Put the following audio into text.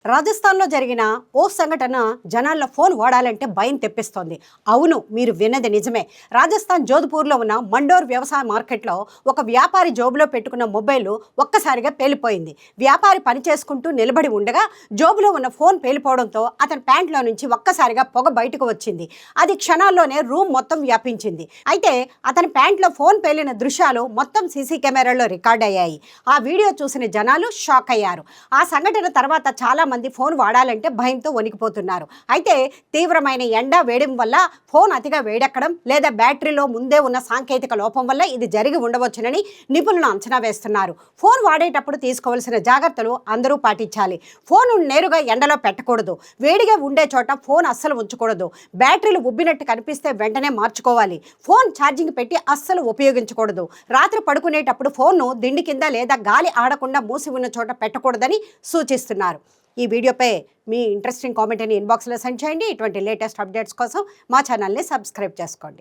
రాజస్థాన్లో జరిగిన ఓ సంఘటన జనాల్లో ఫోన్ వాడాలంటే భయం తెప్పిస్తోంది. అవును, మీరు విన్నది నిజమే. రాజస్థాన్ జోధ్పూర్లో ఉన్న మండోర్ వ్యవసాయ మార్కెట్లో ఒక వ్యాపారి జోబులో పెట్టుకున్న మొబైల్ ఒక్కసారిగా పేలిపోయింది. వ్యాపారి పని చేసుకుంటూ నిలబడి ఉండగా జోబులో ఉన్న ఫోన్ పేలిపోవడంతో అతని ప్యాంట్లో నుంచి ఒక్కసారిగా పొగ బయటకు వచ్చింది. అది క్షణాల్లోనే రూమ్ మొత్తం వ్యాపించింది. అయితే అతని ప్యాంట్లో ఫోన్ పేలిన దృశ్యాలు మొత్తం సీసీ కెమెరాల్లో రికార్డ్ అయ్యాయి. ఆ వీడియో చూసిన జనాలు షాక్ అయ్యారు. ఆ సంఘటన తర్వాత చాలా మంది ఫోన్ వాడాలంటే భయంతో వణికిపోతున్నారు. అయితే తీవ్రమైన ఎండ వేయడం వల్ల ఫోన్ అతిగా వేడెక్కడం లేదా బ్యాటరీలో ముందే ఉన్న సాంకేతిక లోపం వల్ల ఇది జరిగి ఉండవచ్చునని నిపుణులు అంచనా వేస్తున్నారు. ఫోన్ వాడేటప్పుడు తీసుకోవాల్సిన జాగ్రత్తలు అందరూ పాటించాలి. ఫోన్ నేరుగా ఎండలో పెట్టకూడదు. వేడిగా ఉండే చోట ఫోన్ అస్సలు ఉంచకూడదు. బ్యాటరీలు ఉబ్బినట్టు కనిపిస్తే వెంటనే మార్చుకోవాలి. ఫోన్ ఛార్జింగ్ పెట్టి అస్సలు ఉపయోగించకూడదు. రాత్రి పడుకునేటప్పుడు ఫోన్ను దిండి కింద లేదా గాలి ఆడకుండా మూసి ఉన్న చోట పెట్టకూడదని సూచిస్తున్నారు. ఈ వీడియోపై మీ ఇంట్రెస్టింగ్ కామెంట్ని ఇన్బాక్స్లో సెండ్ చేయండి. ఇటువంటి లేటెస్ట్ అప్డేట్స్ కోసం మా ఛానల్ని సబ్స్క్రైబ్ చేసుకోండి.